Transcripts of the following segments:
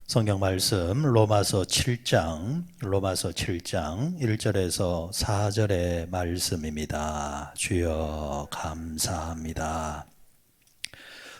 성경 말씀 로마서 7장 1절에서 4절의 말씀입니다. 주여 감사합니다.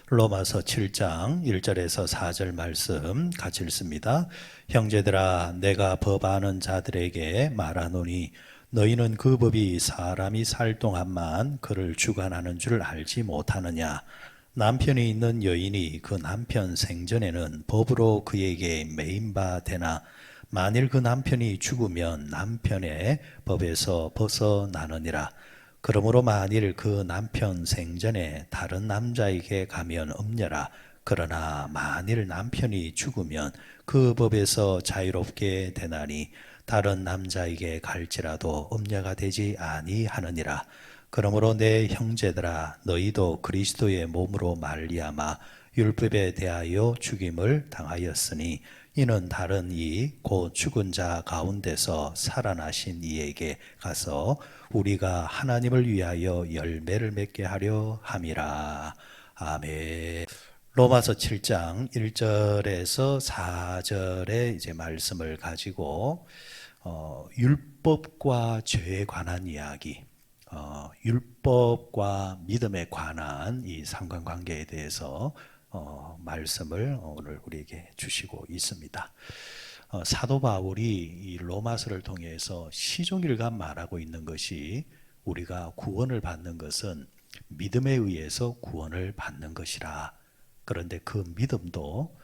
로마서 7장 1절에서 4절 말씀 같이 읽습니다. 형제들아 내가 법하는 자들에게 말하노니 너희는 그 법이 사람이 살 동안만 그를 주관하는 줄 알지 못하느냐. 남편이 있는 여인이 그 남편 생전에는 법으로 그에게 매인 바 되나 만일 그 남편이 죽으면 남편의 법에서 벗어나느니라. 그러므로 만일 그 남편 생전에 다른 남자에게 가면 엄려라. 그러나 만일 남편이 죽으면 그 법에서 자유롭게 되나니 다른 남자에게 갈지라도 엄려가 되지 아니하느니라. 그러므로 내 형제들아 너희도 그리스도의 몸으로 말미암아 율법에 대하여 죽임을 당하였으니 이는 다른 이 곧 죽은 자 가운데서 살아나신 이에게 가서 우리가 하나님을 위하여 열매를 맺게 하려 함이라. 아멘. 로마서 7장 1절에서 4절의 이제 말씀을 가지고 율법과 죄에 관한 이야기, 율법과 믿음에 관한 이 상관관계에 대해서 말씀을 오늘 우리에게 주시고 있습니다. 사도 바울이 이 로마서를 통해서 시종일관 말하고 있는 것이 우리가 구원을 받는 것은 믿음에 의해서 구원을 받는 것이라. 그런데 그 믿음도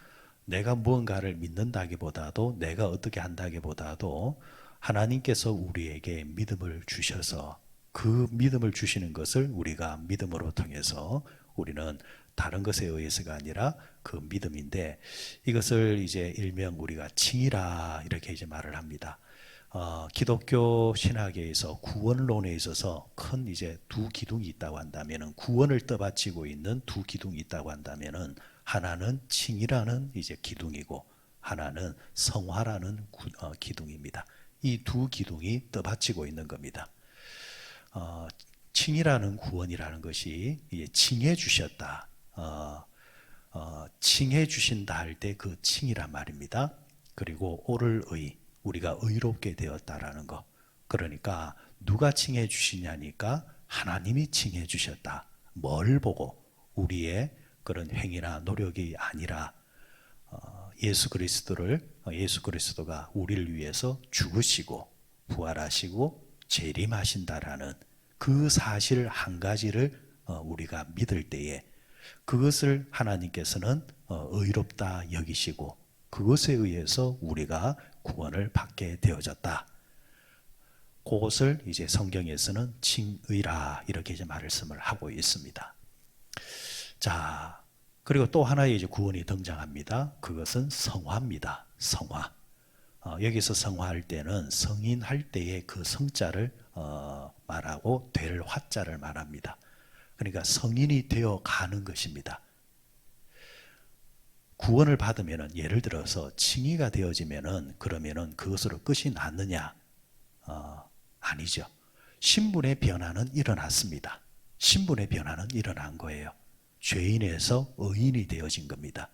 내가 무언가를 믿는다기보다도 내가 어떻게 한다기보다도 하나님께서 우리에게 믿음을 주셔서 그 믿음을 주시는 것을 우리가 믿음으로 통해서 우리는 다른 것에 의해서가 아니라 그 믿음인데 이것을 이제 일명 우리가 칭이라 이렇게 이제 말을 합니다. 기독교 신학에서 구원론에 있어서 큰 이제 두 기둥이 있다고 한다면은 구원을 떠받치고 있는 두 기둥이 있다고 한다면은 하나는 칭이라는 이제 기둥이고 하나는 성화라는 기둥입니다. 이 두 기둥이 떠받치고 있는 겁니다. 칭이라는 구원이라는 것이 칭해 주셨다. 칭해 주신다 할 때 그 칭이란 말입니다. 그리고 오를 의, 우리가 의롭게 되었다라는 거. 그러니까 누가 칭해 주시냐니까 하나님이 칭해 주셨다. 뭘 보고? 우리의 그런 행위나 노력이 아니라 예수 그리스도가 우리를 위해서 죽으시고 부활하시고 재림하신다라는 그 사실 한 가지를 우리가 믿을 때에 그것을 하나님께서는 의롭다 여기시고 그것에 의해서 우리가 구원을 받게 되어졌다. 그것을 이제 성경에서는 칭의라 이렇게 이제 말씀을 하고 있습니다. 자, 그리고 또 하나의 이제 구원이 등장합니다. 그것은 성화입니다. 성화. 여기서 성화할 때는 성인할 때의 그 성자를 말하고 될 화자를 말합니다. 그러니까 성인이 되어 가는 것입니다. 구원을 받으면은 예를 들어서 칭의가 되어지면은 그러면은 그것으로 끝이 났느냐? 아니죠. 신분의 변화는 일어났습니다. 신분의 변화는 일어난 거예요. 죄인에서 의인이 되어진 겁니다.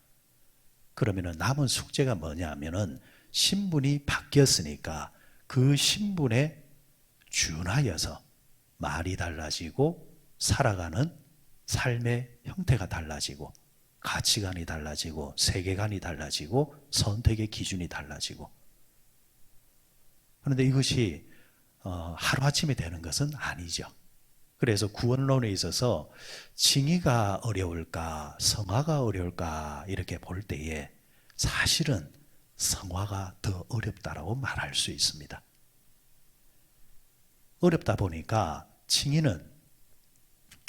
그러면은 남은 숙제가 뭐냐면은 신분이 바뀌었으니까 그 신분에 준하여서 말이 달라지고 살아가는 삶의 형태가 달라지고 가치관이 달라지고 세계관이 달라지고 선택의 기준이 달라지고 그런데 이것이 하루아침에 되는 것은 아니죠. 그래서 구원론에 있어서 칭의가 어려울까 성화가 어려울까 이렇게 볼 때에 사실은 성화가 더 어렵다라고 말할 수 있습니다. 어렵다 보니까 칭의는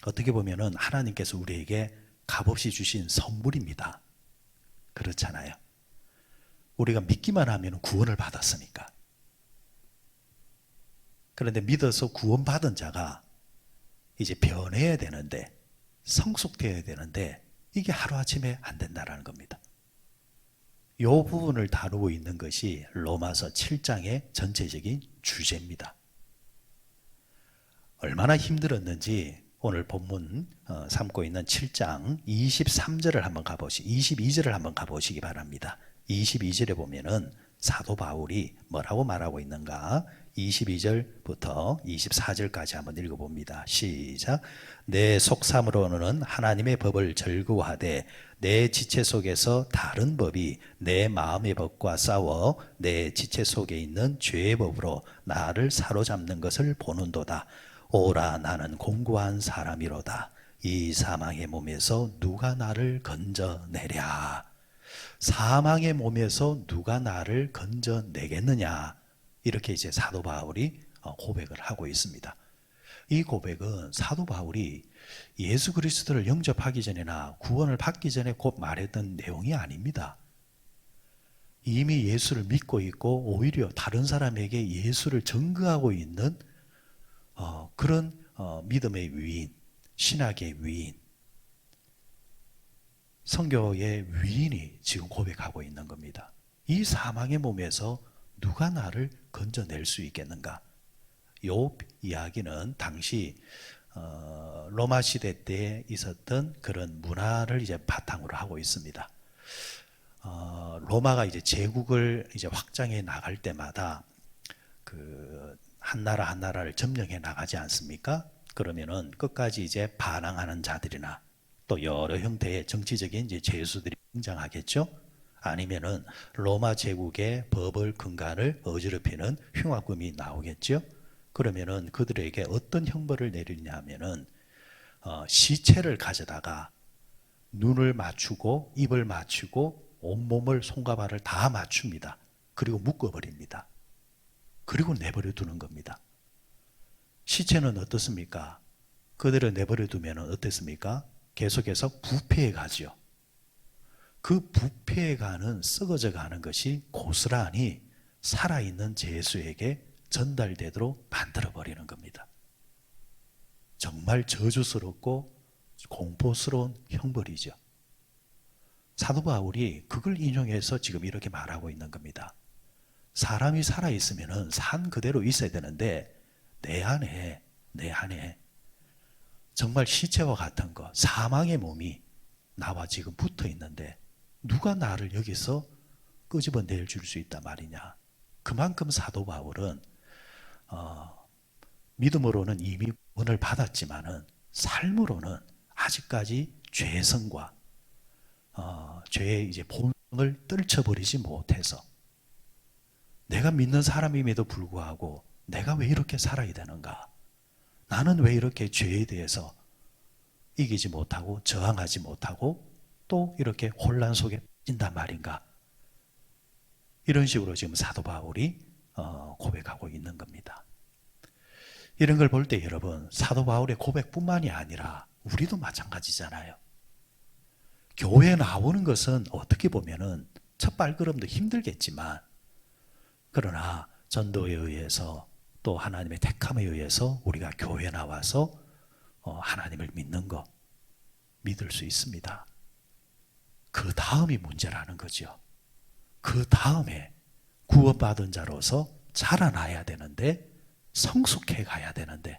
어떻게 보면은 하나님께서 우리에게 값없이 주신 선물입니다. 그렇잖아요. 우리가 믿기만 하면 구원을 받았으니까. 그런데 믿어서 구원받은 자가 이제 변해야 되는데 성숙되어야 되는데 이게 하루아침에 안 된다는 겁니다. 이 부분을 다루고 있는 것이 로마서 7장의 전체적인 주제입니다. 얼마나 힘들었는지 오늘 본문 삼고 있는 7장 23절을 한번 22절을 한번 가보시기 바랍니다. 22절에 보면은 사도 바울이 뭐라고 말하고 있는가? 22절부터 24절까지 한번 읽어봅니다. 시작. 내 속삼으로는 하나님의 법을 즐거워하되 내 지체 속에서 다른 법이 내 마음의 법과 싸워 내 지체 속에 있는 죄의 법으로 나를 사로잡는 것을 보는도다. 오라, 나는 공고한 사람이로다. 이 사망의 몸에서 누가 나를 건져내랴. 사망의 몸에서 누가 나를 건져내겠느냐. 이렇게 이제 사도 바울이 고백을 하고 있습니다. 이 고백은 사도 바울이 예수 그리스도를 영접하기 전이나 구원을 받기 전에 곧 말했던 내용이 아닙니다. 이미 예수를 믿고 있고 오히려 다른 사람에게 예수를 전거하고 있는 그런 믿음의 위인, 신학의 위인, 선교의 위인이 지금 고백하고 있는 겁니다. 이 사망의 몸에서 누가 나를 건져낼 수 있겠는가? 이 이야기는 당시 로마 시대 때 있었던 그런 문화를 이제 바탕으로 하고 있습니다. 로마가 이제 제국을 이제 확장해 나갈 때마다 그 한 나라 한 나라를 점령해 나가지 않습니까? 그러면은 끝까지 이제 반항하는 자들이나 또 여러 형태의 정치적인 이제 죄수들이 등장하겠죠. 아니면은 로마 제국의 법을 근간을 어지럽히는 흉악범이 나오겠죠. 그러면은 그들에게 어떤 형벌을 내리냐면은 시체를 가져다가 눈을 맞추고 입을 맞추고 온몸을 손과 발을 다 맞춥니다. 그리고 묶어버립니다. 그리고 내버려 두는 겁니다. 시체는 어떻습니까? 그들을 내버려 두면 어떻습니까? 계속해서 부패해 가죠. 그 부패해 가는, 썩어져 가는 것이 고스란히 살아있는 죄수에게 전달되도록 만들어버리는 겁니다. 정말 저주스럽고 공포스러운 형벌이죠. 사도 바울이 그걸 인용해서 지금 이렇게 말하고 있는 겁니다. 사람이 살아있으면 산 그대로 있어야 되는데 내 안에 정말 시체와 같은 거, 사망의 몸이 나와 지금 붙어 있는데 누가 나를 여기서 끄집어낼 줄 수 있단 말이냐. 그만큼 사도 바울은 믿음으로는 이미 구원을 받았지만은 삶으로는 아직까지 죄성과 죄의 이제 본성을 떨쳐버리지 못해서 내가 믿는 사람임에도 불구하고 내가 왜 이렇게 살아야 되는가? 나는 왜 이렇게 죄에 대해서 이기지 못하고 저항하지 못하고 또 이렇게 혼란 속에 빠진단 말인가? 이런 식으로 지금 사도 바울이 고백하고 있는 겁니다. 이런 걸 볼 때 여러분, 사도 바울의 고백뿐만이 아니라 우리도 마찬가지잖아요. 교회에 나오는 것은 어떻게 보면은 첫 발걸음도 힘들겠지만 그러나 전도에 의해서 또 하나님의 택함에 의해서 우리가 교회에 나와서 하나님을 믿는 것 믿을 수 있습니다. 그 다음이 문제라는 거죠. 그 다음에 구원받은 자로서 자라나야 되는데 성숙해 가야 되는데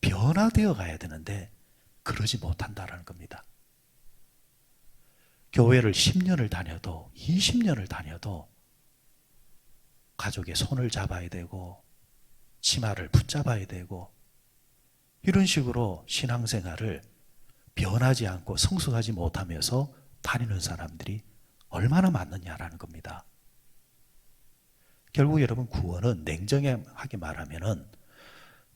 변화되어 가야 되는데 그러지 못한다는 겁니다. 교회를 10년을 다녀도 20년을 다녀도 가족의 손을 잡아야 되고 치마를 붙잡아야 되고 이런 식으로 신앙생활을 변하지 않고 성숙하지 못하면서 다니는 사람들이 얼마나 많느냐라는 겁니다. 결국 여러분 구원은 냉정하게 말하면은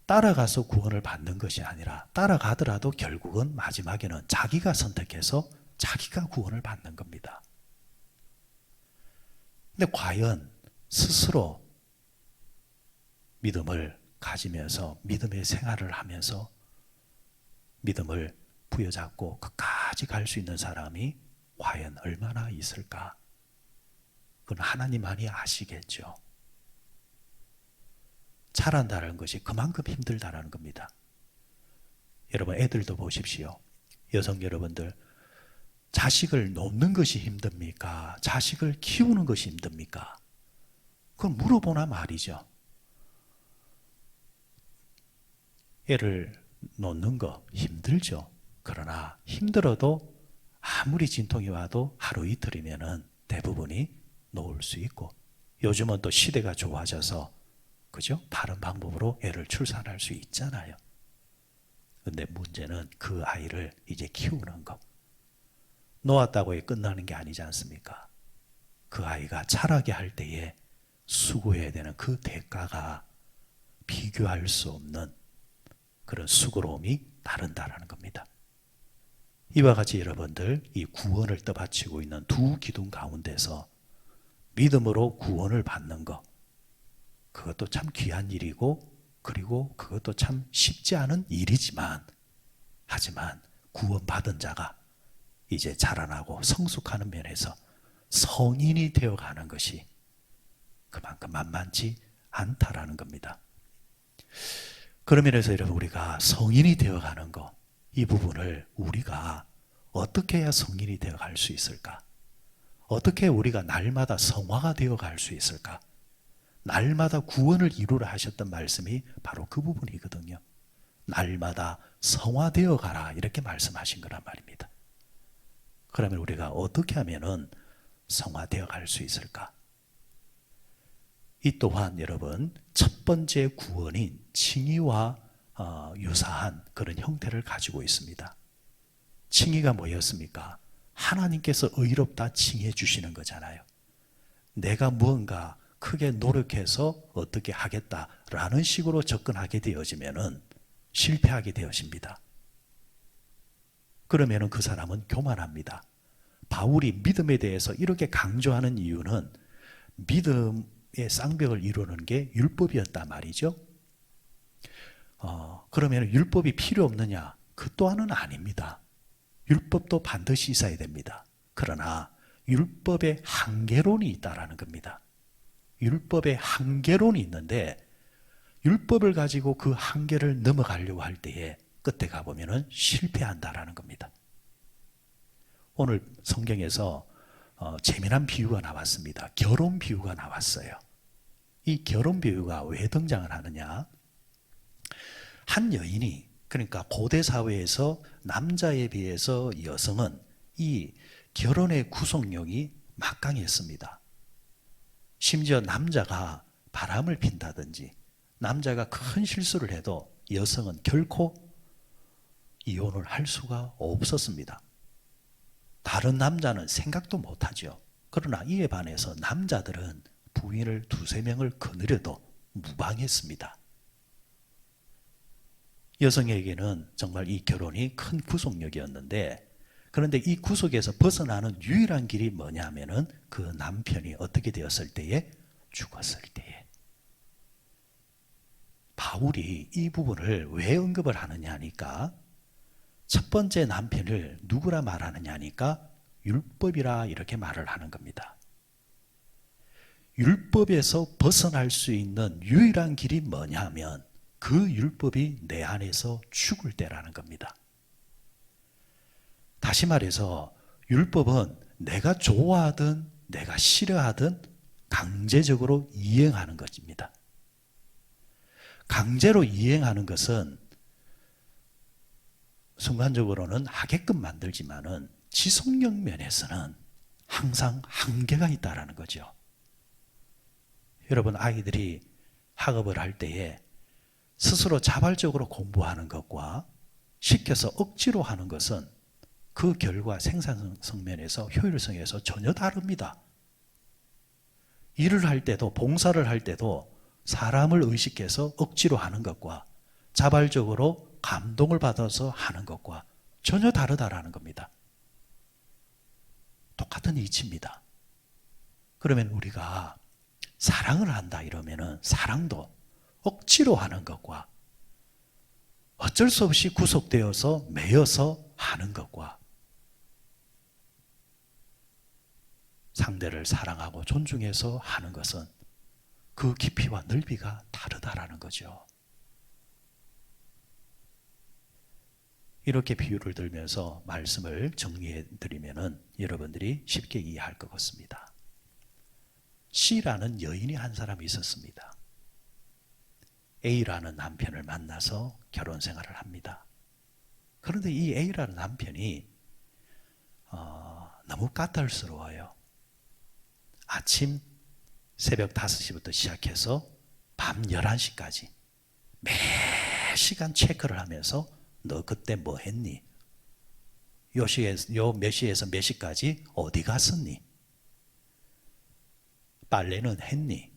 따라가서 구원을 받는 것이 아니라 따라가더라도 결국은 마지막에는 자기가 선택해서 자기가 구원을 받는 겁니다. 근데 과연 스스로 믿음을 가지면서 믿음의 생활을 하면서 믿음을 부여잡고 끝까지 갈 수 있는 사람이 과연 얼마나 있을까? 그건 하나님만이 아시겠죠. 자란다는 것이 그만큼 힘들다는 겁니다. 여러분 애들도 보십시오. 여성 여러분들 자식을 놓는 것이 힘듭니까? 자식을 키우는 것이 힘듭니까? 그건 물어보나 말이죠. 애를 놓는 거 힘들죠. 그러나 힘들어도 아무리 진통이 와도 하루 이틀이면은 대부분이 놓을 수 있고, 요즘은 또 시대가 좋아져서 그죠? 다른 방법으로 애를 출산할 수 있잖아요. 근데 문제는 그 아이를 이제 키우는 것. 놓았다고 해 끝나는 게 아니지 않습니까? 그 아이가 자라게 할 때에 수고해야 되는 그 대가가 비교할 수 없는 그런 수고로움이 다른다라는 겁니다. 이와 같이 여러분들 이 구원을 떠받치고 있는 두 기둥 가운데서 믿음으로 구원을 받는 것, 그것도 참 귀한 일이고, 그리고 그것도 참 쉽지 않은 일이지만, 하지만 구원받은 자가 이제 자라나고 성숙하는 면에서 성인이 되어가는 것이 그만큼 만만치 않다라는 겁니다. 그런 면에서 여러분, 우리가 성인이 되어가는 것, 이 부분을 우리가 어떻게 해야 성인이 되어갈 수 있을까? 어떻게 우리가 날마다 성화가 되어갈 수 있을까? 날마다 구원을 이루라 하셨던 말씀이 바로 그 부분이거든요. 날마다 성화되어 가라 이렇게 말씀하신 거란 말입니다. 그러면 우리가 어떻게 하면은 성화되어 갈 수 있을까? 이 또한 여러분 첫 번째 구원인 칭의와 유사한 그런 형태를 가지고 있습니다. 칭의가 뭐였습니까? 하나님께서 의롭다 칭해 주시는 거잖아요. 내가 무언가 크게 노력해서 어떻게 하겠다라는 식으로 접근하게 되어지면은 실패하게 되어집니다. 그러면은 그 사람은 교만합니다. 바울이 믿음에 대해서 이렇게 강조하는 이유는 믿음의 쌍벽을 이루는 게 율법이었단 말이죠. 그러면 율법이 필요 없느냐? 그 또한은 아닙니다. 율법도 반드시 있어야 됩니다. 그러나 율법의 한계론이 있다라는 겁니다. 율법의 한계론이 있는데 율법을 가지고 그 한계를 넘어가려고 할 때에 끝에 가보면 실패한다라는 겁니다. 오늘 성경에서 재미난 비유가 나왔습니다. 결혼 비유가 나왔어요. 이 결혼 비유가 왜 등장을 하느냐? 한 여인이, 그러니까 고대 사회에서 남자에 비해서 여성은 이 결혼의 구속력이 막강했습니다. 심지어 남자가 바람을 핀다든지 남자가 큰 실수를 해도 여성은 결코 이혼을 할 수가 없었습니다. 다른 남자는 생각도 못하죠. 그러나 이에 반해서 남자들은 부인을 두세 명을 거느려도 무방했습니다. 여성에게는 정말 이 결혼이 큰 구속력이었는데, 그런데 이 구속에서 벗어나는 유일한 길이 뭐냐면은 그 남편이 어떻게 되었을 때에? 죽었을 때에. 바울이 이 부분을 왜 언급을 하느냐 하니까, 첫 번째 남편을 누구라 말하느냐 하니까 율법이라 이렇게 말을 하는 겁니다. 율법에서 벗어날 수 있는 유일한 길이 뭐냐 하면 그 율법이 내 안에서 죽을 때라는 겁니다. 다시 말해서 율법은 내가 좋아하든 내가 싫어하든 강제적으로 이행하는 것입니다. 강제로 이행하는 것은 순간적으로는 하게끔 만들지만은 지속력 면에서는 항상 한계가 있다라는 거죠. 여러분, 아이들이 학업을 할 때에 스스로 자발적으로 공부하는 것과 시켜서 억지로 하는 것은 그 결과 생산성 면에서 효율성에서 전혀 다릅니다. 일을 할 때도 봉사를 할 때도 사람을 의식해서 억지로 하는 것과 자발적으로 감동을 받아서 하는 것과 전혀 다르다라는 겁니다. 똑같은 이치입니다. 그러면 우리가 사랑을 한다 이러면은 사랑도 억지로 하는 것과 어쩔 수 없이 구속되어서 매여서 하는 것과 상대를 사랑하고 존중해서 하는 것은 그 깊이와 넓이가 다르다라는 거죠. 이렇게 비유를 들면서 말씀을 정리해 드리면은 여러분들이 쉽게 이해할 것 같습니다. C라는 여인이 한 사람이 있었습니다. A라는 남편을 만나서 결혼 생활을 합니다. 그런데 이 A라는 남편이 너무 까탈스러워요. 아침 새벽 5시부터 시작해서 밤 11시까지 매 시간 체크를 하면서 너 그때 뭐 했니? 요 몇 시에서 몇 시까지 어디 갔었니? 빨래는 했니?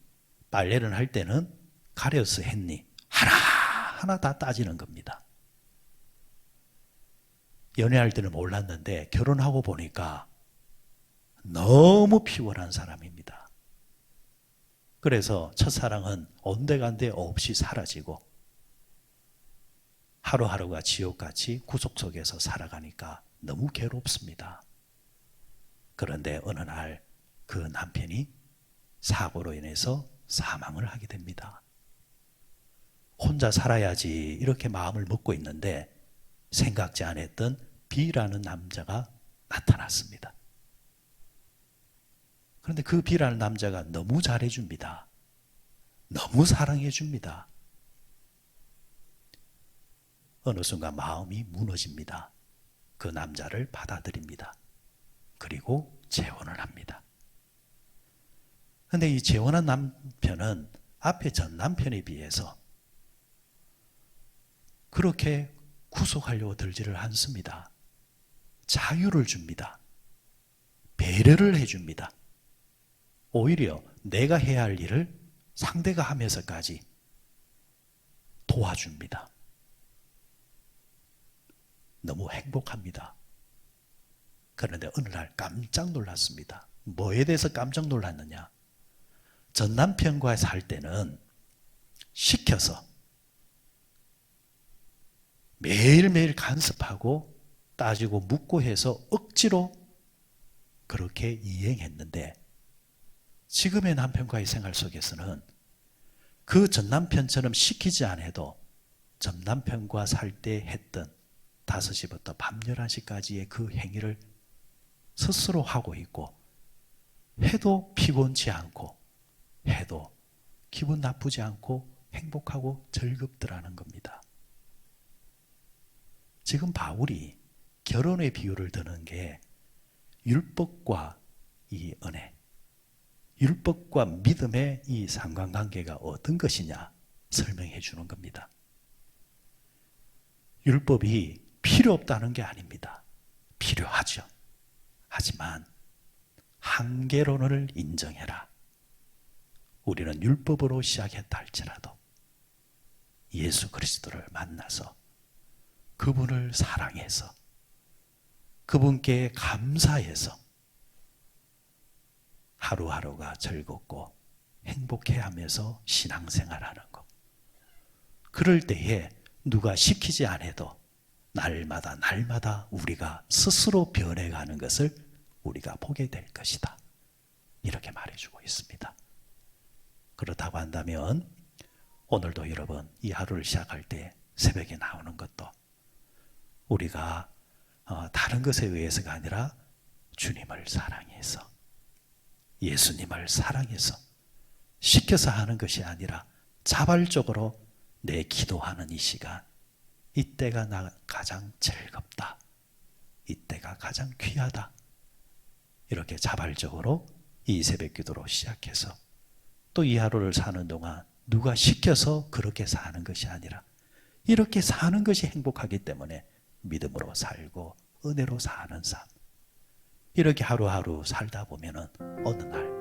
빨래를 할 때는 가려서 했니? 하나하나 다 따지는 겁니다. 연애할 때는 몰랐는데 결혼하고 보니까 너무 피곤한 사람입니다. 그래서 첫사랑은 온데간데 없이 사라지고 하루하루가 지옥같이 구속 속에서 살아가니까 너무 괴롭습니다. 그런데 어느 날 그 남편이 사고로 인해서 사망을 하게 됩니다. 혼자 살아야지 이렇게 마음을 먹고 있는데 생각지 않았던 B라는 남자가 나타났습니다. 그런데 그 B라는 남자가 너무 잘해줍니다. 너무 사랑해줍니다. 어느 순간 마음이 무너집니다. 그 남자를 받아들입니다. 그리고 재혼을 합니다. 그런데 이 재혼한 남편은 앞에 전 남편에 비해서 그렇게 구속하려고 들지를 않습니다. 자유를 줍니다. 배려를 해줍니다. 오히려 내가 해야 할 일을 상대가 하면서까지 도와줍니다. 너무 행복합니다. 그런데 어느 날 깜짝 놀랐습니다. 뭐에 대해서 깜짝 놀랐느냐? 전 남편과 살 때는 시켜서 매일매일 간섭하고 따지고 묻고 해서 억지로 그렇게 이행했는데 지금의 남편과의 생활 속에서는 그 전 남편처럼 시키지 않아도 전 남편과 살 때 했던 5시부터 밤 11시까지의 그 행위를 스스로 하고 있고 해도 피곤치 않고 해도 기분 나쁘지 않고 행복하고 즐겁더라는 겁니다. 지금 바울이 결혼의 비유를 드는 게 율법과 이 은혜, 율법과 믿음의 이 상관관계가 어떤 것이냐 설명해 주는 겁니다. 율법이 필요 없다는 게 아닙니다. 필요하죠. 하지만 한계론을 인정해라. 우리는 율법으로 시작했다 할지라도 예수 그리스도를 만나서 그분을 사랑해서 그분께 감사해서 하루하루가 즐겁고 행복해하면서 신앙생활하는 것. 그럴 때에 누가 시키지 않아도 날마다 우리가 스스로 변해가는 것을 우리가 보게 될 것이다. 이렇게 말해주고 있습니다. 그렇다고 한다면 오늘도 여러분 이 하루를 시작할 때 새벽에 나오는 것도 우리가 다른 것에 의해서가 아니라 주님을 사랑해서 예수님을 사랑해서 시켜서 하는 것이 아니라 자발적으로 내 기도하는 이 시간, 이때가 나 가장 즐겁다. 이때가 가장 귀하다. 이렇게 자발적으로 이 새벽 기도로 시작해서 또 이 하루를 사는 동안 누가 시켜서 그렇게 사는 것이 아니라 이렇게 사는 것이 행복하기 때문에 믿음으로 살고 은혜로 사는 삶. 이렇게 하루하루 살다 보면은 어느 날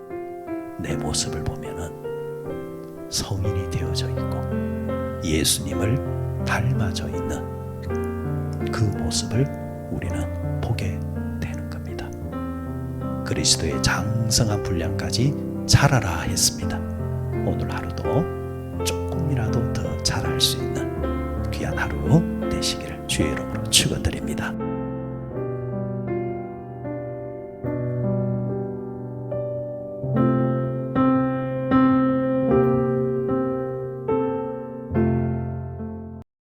내 모습을 보면은 성인이 되어져 있고 예수님을 닮아져 있는 그 모습을 우리는 보게 되는 겁니다. 그리스도의 장성한 분량까지 자라라 했습니다. 오늘 하루도